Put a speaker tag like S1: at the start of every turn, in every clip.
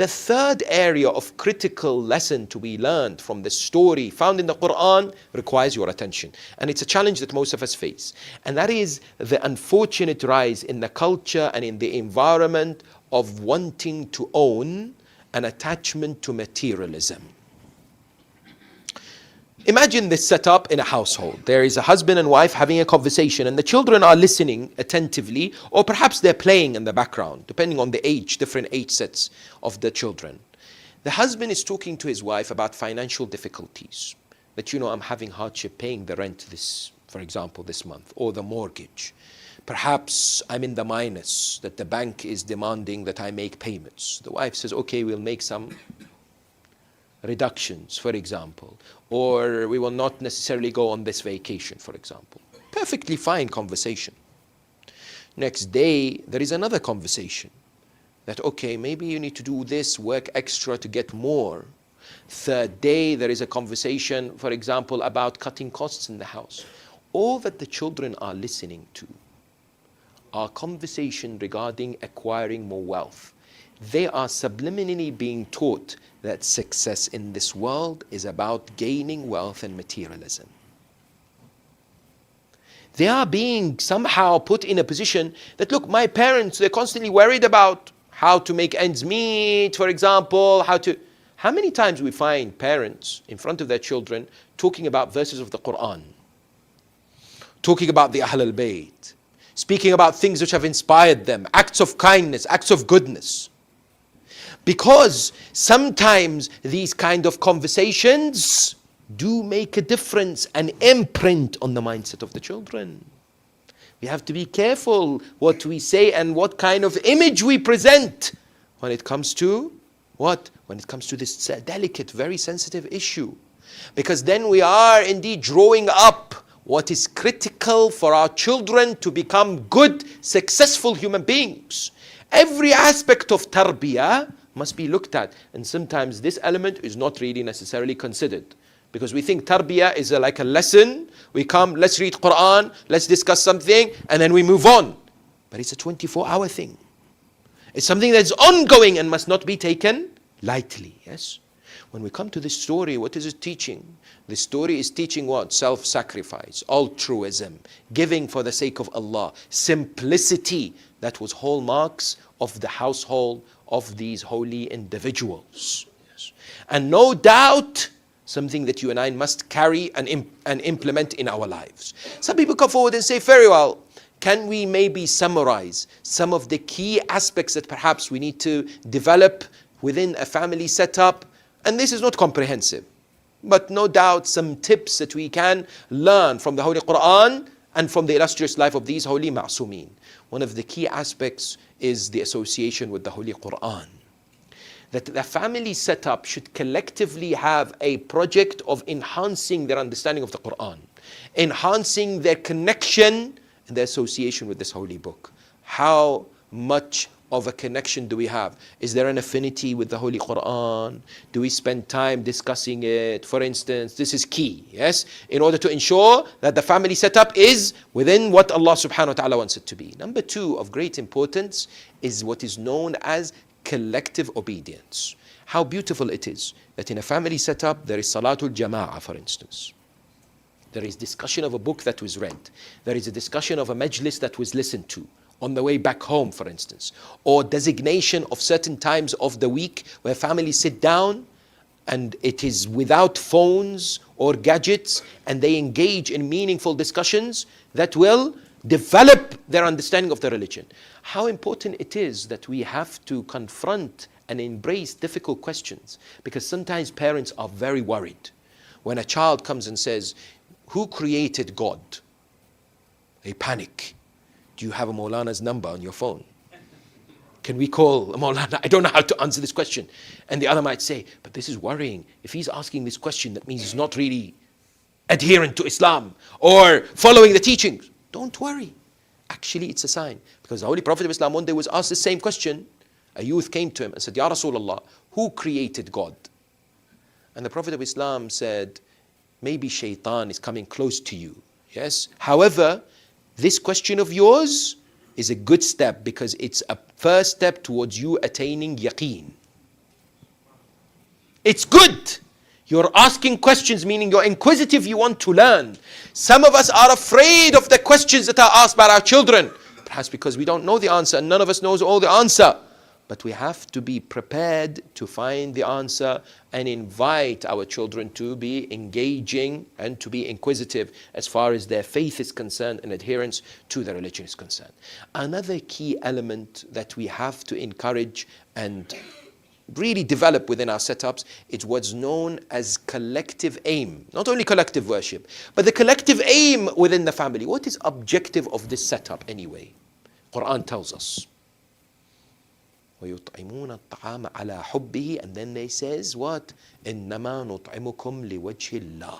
S1: The third area of critical lesson to be learned from the story found in the Quran requires your attention. And it's a challenge that most of us face. And that is the unfortunate rise in the culture and in the environment of wanting to own an attachment to materialism. Imagine this setup in a household. There is a husband and wife having a conversation, and the children are listening attentively, or perhaps they're playing in the background, depending on the age, different age sets of the children. The husband is talking to his wife about financial difficulties. That, I'm having hardship paying the rent for example, this month, or the mortgage. Perhaps I'm in the minus, that the bank is demanding that I make payments. The wife says, okay, we'll make some reductions, for example, or we will not necessarily go on this vacation, for example. Perfectly fine conversation. Next day, there is another conversation that, okay, maybe you need to do this, work extra to get more. Third day, there is a conversation, for example, about cutting costs in the house. All that the children are listening to are conversation regarding acquiring more wealth. They are subliminally being taught that success in this world is about gaining wealth and materialism. They are being somehow put in a position that, look, my parents, they're constantly worried about how to make ends meet, for example, how many times we find parents in front of their children talking about verses of the Quran, talking about the Ahlul Bayt, speaking about things which have inspired them, acts of kindness, acts of goodness. Because sometimes these kind of conversations do make a difference, an imprint on the mindset of the children. We have to be careful what we say and what kind of image we present when it comes to what? When it comes to this delicate, very sensitive issue. Because then we are indeed drawing up what is critical for our children to become good, successful human beings. Every aspect of tarbiyah must be looked at, and sometimes this element is not really necessarily considered, because we think tarbiyah is like a lesson. We come, let's read Quran, let's discuss something, and then we move on. But it's a 24-hour thing. It's something that's ongoing and must not be taken lightly. Yes. When we come to this story, what is it teaching? The story is teaching what? Self-sacrifice, altruism, giving for the sake of Allah, simplicity. That was hallmarks of the household of these holy individuals. Yes. And no doubt, something that you and I must carry and implement in our lives. Some people come forward and say, very well, can we maybe summarize some of the key aspects that perhaps we need to develop within a family setup? And this is not comprehensive, but no doubt some tips that we can learn from the Holy Quran and from the illustrious life of these holy ma'sumin. One of the key aspects is the association with the Holy Quran. That the family setup should collectively have a project of enhancing their understanding of the Quran, enhancing their connection and their association with this holy book. How much of a connection do we have? Is there an affinity with the Holy Quran? Do we spend time discussing it? For instance, this is key, yes? In order to ensure that the family setup is within what Allah subhanahu wa ta'ala wants it to be. Number two, of great importance, is what is known as collective obedience. How beautiful it is that in a family setup there is Salatul Jama'ah, for instance. There is discussion of a book that was read. There is a discussion of a majlis that was listened to on the way back home, for instance. Or designation of certain times of the week where families sit down and it is without phones or gadgets, and they engage in meaningful discussions that will develop their understanding of the religion. How important it is that we have to confront and embrace difficult questions, because sometimes parents are very worried. When a child comes and says, who created God? They panic. Do you have a Maulana's number on your phone? Can we call a Maulana? I don't know how to answer this question. And the other might say, but this is worrying. If he's asking this question, that means he's not really adherent to Islam or following the teachings. Don't worry. Actually, it's a sign. Because the Holy Prophet of Islam one day was asked the same question. A youth came to him and said, Ya Rasulullah, who created God? And the Prophet of Islam said, maybe shaitan is coming close to you. Yes. However, this question of yours is a good step, because it's a first step towards you attaining yaqeen. It's good. You're asking questions, meaning you're inquisitive, you want to learn. Some of us are afraid of the questions that are asked by our children. Perhaps because we don't know the answer, and none of us knows all the answer. But we have to be prepared to find the answer and invite our children to be engaging and to be inquisitive as far as their faith is concerned and adherence to the religion is concerned. Another key element that we have to encourage and really develop within our setups is what's known as collective aim. Not only collective worship, but the collective aim within the family. What is objective of this setup anyway? Quran tells us. وَيُطْعِمُونَ الطَّعَامَ عَلَى حُبِّهِ, and then they says what? إِنَّمَا نُطْعِمُكُمْ لِوَجْهِ اللَّهِ.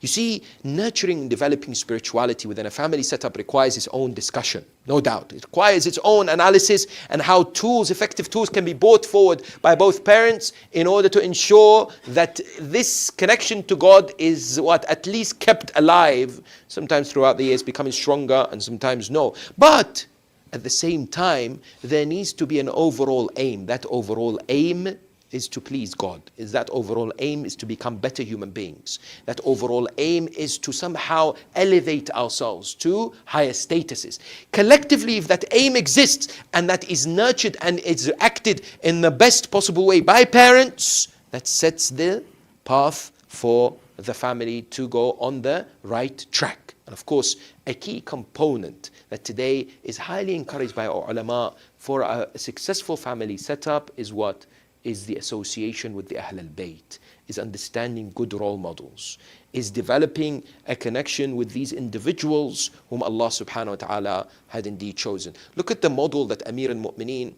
S1: You see, nurturing and developing spirituality within a family setup requires its own discussion, no doubt. It requires its own analysis and how tools, effective tools, can be brought forward by both parents in order to ensure that this connection to God is what? At least kept alive, sometimes throughout the years becoming stronger and sometimes no. But at the same time, there needs to be an overall aim. That overall aim is to please God. That overall aim is to become better human beings. That overall aim is to somehow elevate ourselves to higher statuses. Collectively, if that aim exists and that is nurtured and is acted in the best possible way by parents, that sets the path for the family to go on the right track. And of course, a key component that today is highly encouraged by our ulama for a successful family setup is what? Is the association with the Ahlul Bayt, is understanding good role models, is developing a connection with these individuals whom Allah subhanahu wa ta'ala had indeed chosen. Look at the model that Amir al-Mu'mineen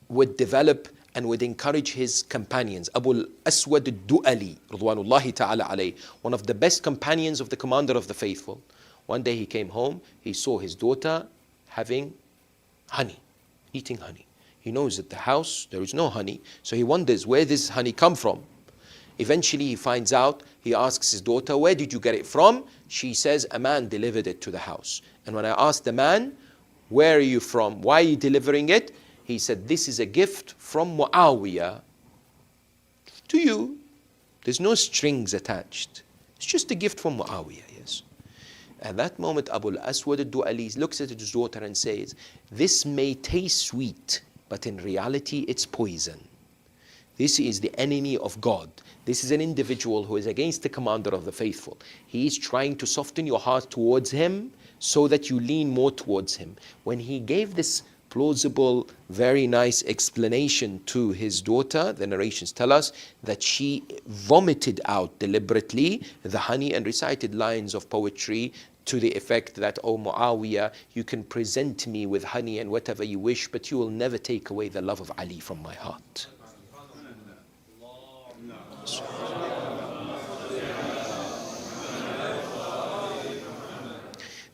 S1: would develop and would encourage his companions. Abu al-Aswad al-Du'ali, Ridwanullahi ta'ala alayh, one of the best companions of the commander of the faithful. One day he came home, he saw his daughter having honey, eating honey. He knows at the house there is no honey, so he wonders where this honey come from. Eventually he finds out, he asks his daughter, where did you get it from? She says, a man delivered it to the house. And when I asked the man, where are you from? Why are you delivering it? He said, this is a gift from Muawiyah to you. There's no strings attached. It's just a gift from Muawiyah, yes. At that moment, Abu al-Aswad al-Du'ali looks at his daughter and says, this may taste sweet, but in reality it's poison. This is the enemy of God. This is an individual who is against the commander of the faithful. He is trying to soften your heart towards him so that you lean more towards him. When he gave this plausible, very nice explanation to his daughter, the narrations tell us that she vomited out deliberately the honey and recited lines of poetry to the effect that, oh Muawiyah, you can present me with honey and whatever you wish, but you will never take away the love of Ali from my heart.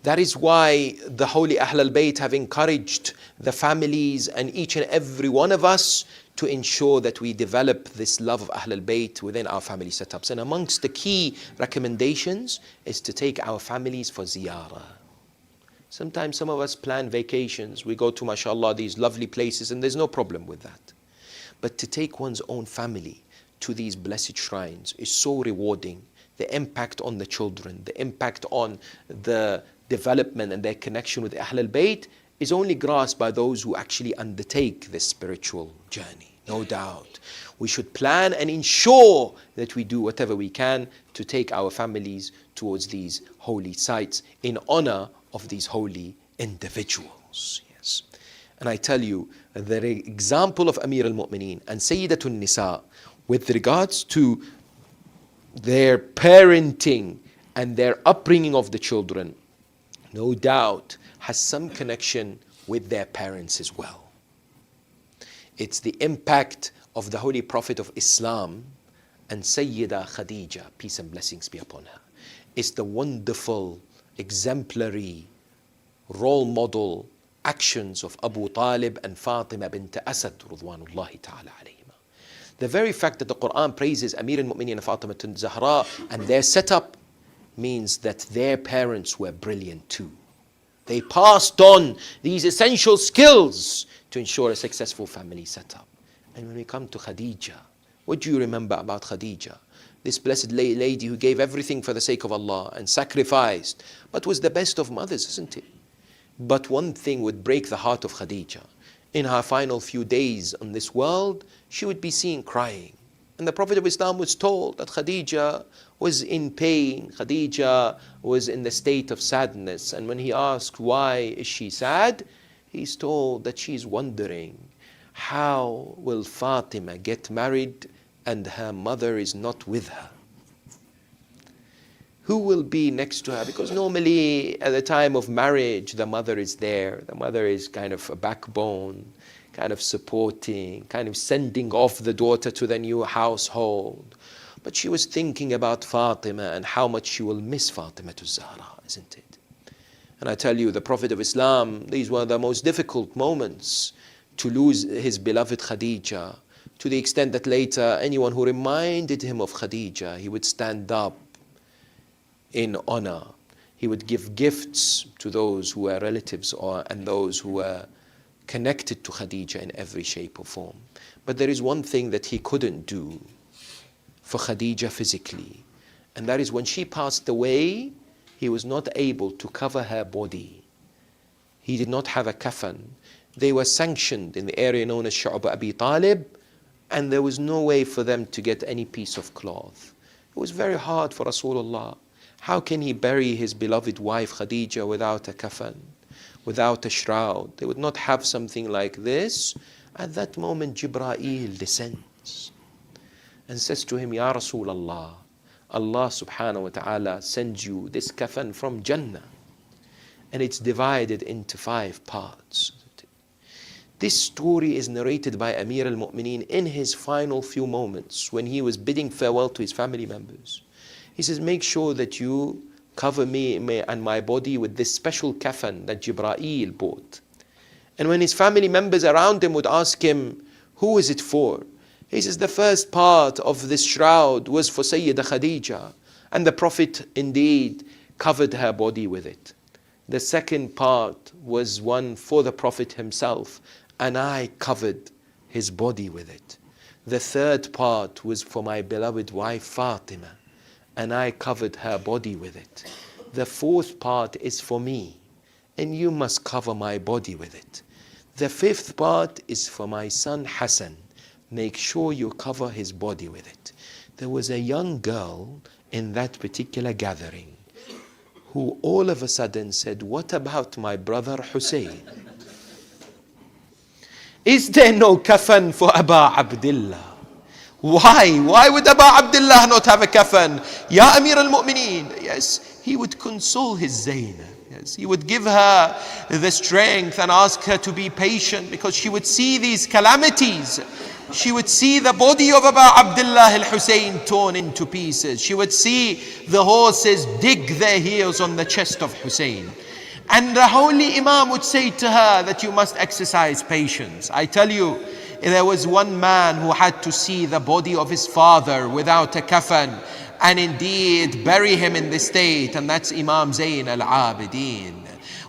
S1: That is why the holy Ahlul Bayt have encouraged the families and each and every one of us to ensure that we develop this love of Ahlul Bayt within our family setups. And amongst the key recommendations is to take our families for ziyarah. Sometimes some of us plan vacations. We go to, mashallah, these lovely places, and there's no problem with that. But to take one's own family to these blessed shrines is so rewarding. The impact on the children, the impact on the development and their connection with Ahlul Bayt is only grasped by those who actually undertake this spiritual journey. No doubt. We should plan and ensure that we do whatever we can to take our families towards these holy sites in honor of these holy individuals. Yes. And I tell you, the example of Amir al-Mu'mineen and Sayyidatun Nisa with regards to their parenting and their upbringing of the children, no doubt has some connection with their parents as well. It's the impact of the Holy Prophet of Islam and Sayyida Khadija, peace and blessings be upon her. It's the wonderful, exemplary, role model actions of Abu Talib and Fatima bint Asad, Ridwanullahi ta'ala alayhima. The very fact that the Quran praises Amir al-Mu'mineen and Fatima Zahra and their setup means that their parents were brilliant too. They passed on these essential skills to ensure a successful family setup. And when we come to Khadija, What do you remember about Khadija? This blessed lady who gave everything for the sake of Allah and sacrificed, but was the best of mothers, isn't it? But one thing would break the heart of Khadija. In her final few days on this world, she would be seen crying. And the Prophet of Islam was told that Khadija was in pain. Khadija was in the state of sadness. And when he asked why is she sad, he's told that she's wondering, how will Fatima get married and her mother is not with her? Who will be next to her? Because normally at the time of marriage, the mother is there. The mother is kind of a backbone, kind of supporting, kind of sending off the daughter to the new household. But she was thinking about Fatima and how much she will miss Fatima Zahra, isn't it? And I tell you, the Prophet of Islam, these were the most difficult moments to lose his beloved Khadija, to the extent that later anyone who reminded him of Khadija, he would stand up in honor. He would give gifts to those who were relatives and those who were connected to Khadija in every shape or form. But there is one thing that he couldn't do for Khadija physically, and that is when she passed away, he was not able to cover her body. He did not have a kafan. They were sanctioned in the area known as Shab-e-Qadr, and there was no way for them to get any piece of cloth. It was very hard for Rasulullah. How can he bury his beloved wife Khadija without a kafan, without a shroud? They would not have something like this. At that moment, Jibreel descends and says to him, Ya Rasulullah, Allah subhanahu wa ta'ala sends you this kafan from Jannah, and it's divided into 5 parts. This story is narrated by Amir al-Mu'mineen in his final few moments when he was bidding farewell to his family members. He says, make sure that you cover me and my body with this special kafan that Jibreel bought. And when his family members around him would ask him, who is it for? He says, the first part of this shroud was for Sayyidah Khadija, and the Prophet indeed covered her body with it. The second part was one for the Prophet himself, and I covered his body with it. The third part was for my beloved wife Fatima, and I covered her body with it. The fourth part is for me, and you must cover my body with it. The fifth part is for my son Hassan. Make sure you cover his body with it. There was a young girl in that particular gathering who all of a sudden said, what about my brother Hussein? Is there no kafan for Aba Abdullah? Why? Why would Aba Abdullah not have a kafan? Ya Amir al-Mu'mineen. Yes, he would console his Zainab. Yes, he would give her the strength and ask her to be patient, because she would see these calamities. She would see the body of Aba Abdullah al-Hussein torn into pieces. She would see the horses dig their heels on the chest of Hussein. And the holy Imam would say to her that you must exercise patience. I tell you, there was one man who had to see the body of his father without a kafan and indeed bury him in this state, and that's Imam Zayn al-Abidin.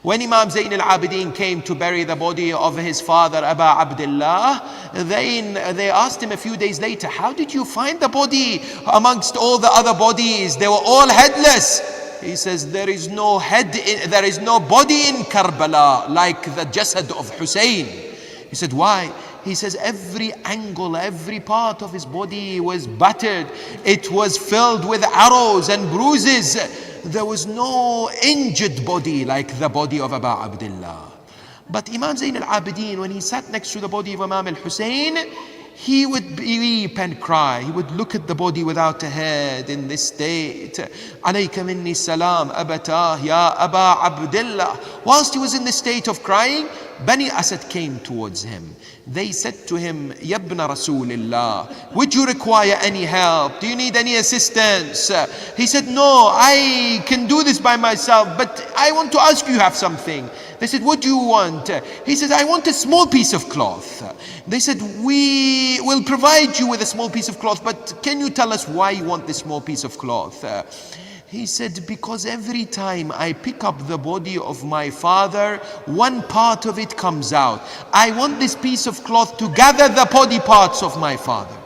S1: When Imam Zayn al-Abidin came to bury the body of his father Aba Abdullah, they asked him a few days later, how did you find the body amongst all the other bodies? They were all headless. He says, there is no body in Karbala like the jasad of Hussein. He said, why? He says, every angle, every part of his body was battered. It was filled with arrows and bruises. There was no injured body like the body of Aba Abdullah. But Imam Zayn al-Abidin, when he sat next to the body of Imam al-Hussein, he would weep and cry. He would look at the body without a head in this state. Alayka minni salam abatah ya Aba Abdullah. Whilst he was in the state of crying, Bani Asad came towards him. They said to him, Yabna Rasulillah, would you require any help? Do you need any assistance? He said, no, I can do this by myself, but I want to ask you have something. They said, what do you want? He said, I want a small piece of cloth. They said, we will provide you with a small piece of cloth, but can you tell us why you want this small piece of cloth? He said, because every time I pick up the body of my father, one part of it comes out. I want this piece of cloth to gather the body parts of my father.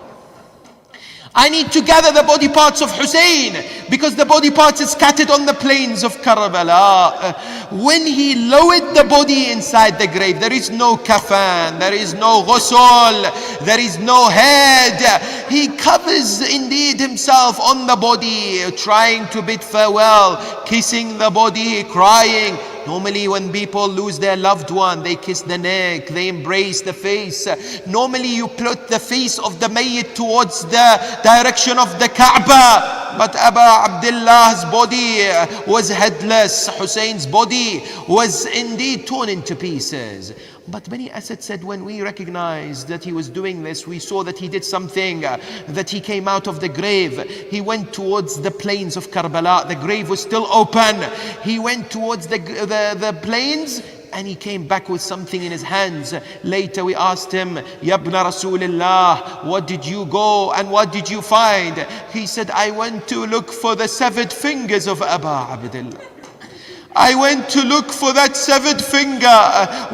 S1: I need to gather the body parts of Hussein, because the body parts is scattered on the plains of Karbala. When he lowered the body inside the grave, there is no kafan, there is no ghusl, there is no head. He covers indeed himself on the body, trying to bid farewell, kissing the body, crying. Normally when people lose their loved one, they kiss the neck, they embrace the face. Normally you put the face of the mayyit towards the direction of the Kaaba. But Abu Abdullah's body was headless. Hussein's body was indeed torn into pieces. But Bani Asad said, when we recognized that he was doing this, we saw that he did something, that he came out of the grave. He went towards the plains of Karbala. The grave was still open. He went towards the plains, and he came back with something in his hands. Later we asked him, Ya ibn Rasulullah, what did you go and what did you find? He said, I went to look for the severed fingers of Abu Abdullah. I went to look for that severed finger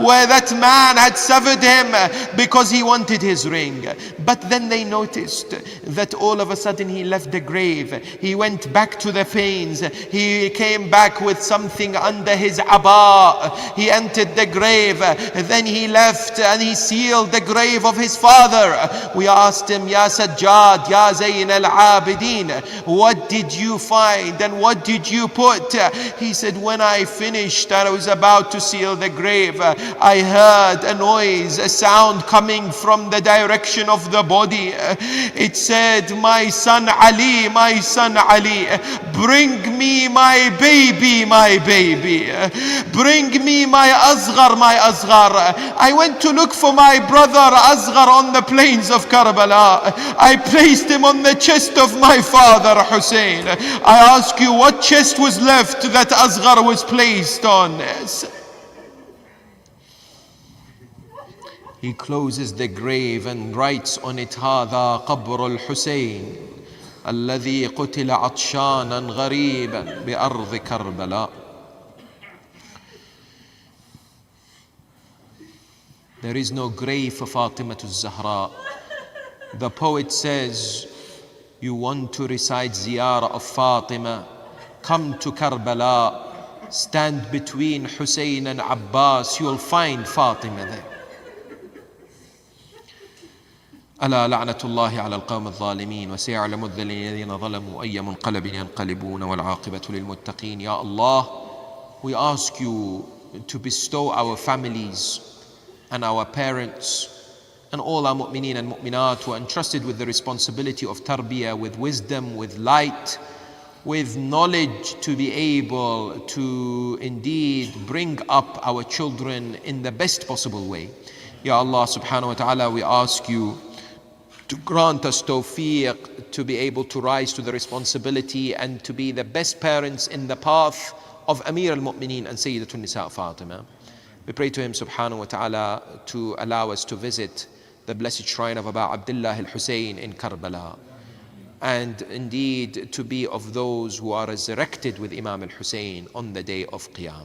S1: where that man had severed him because he wanted his ring. But then they noticed that all of a sudden he left the grave. He went back to the plains. He came back with something under his aba. He entered the grave. Then he left and he sealed the grave of his father. We asked him, Ya Sajjad, Ya Zayn al-Abidin, what did you find and what did you put? He said, when I finished and I was about to seal the grave, I heard a noise, a sound coming from the direction of the body. It said, my son Ali, bring me my baby, bring me my asghar. I went to look for my brother Asghar on the plains of Karbala. I placed him on the chest of my father Hussein. I ask you, what chest was left that Asghar was placed on? He closes the grave and writes on it, هذا قبر الحسين الذي قتل عطشانا غريبا بأرض كربلاء. There is no grave for Fatima Zahra. The poet says, you want to recite Ziyarah of Fatima, come to Karbala, stand between Hussein and Abbas, you'll find Fatima there. ألا لعنة الله على القوم الظالمين وسيعلم الذين ظلموا أي منقلب ينقلبون والعاقبة للمتقين. Ya Allah, we ask you to bestow our families and our parents and all our mu'mineen and mu'minat who are entrusted with the responsibility of tarbiyah, with wisdom, with light, with knowledge, to be able to indeed bring up our children in the best possible way. Ya Allah subhanahu wa ta'ala, we ask you to grant us tawfiq to be able to rise to the responsibility and to be the best parents in the path of Amir al-Mu'mineen and Sayyidatun Nisa Fatima. We pray to him subhanahu wa ta'ala to allow us to visit the blessed shrine of Abu Abdullah al-Hussein in Karbala, and indeed to be of those who are resurrected with Imam al-Hussein on the day of Qiyamah.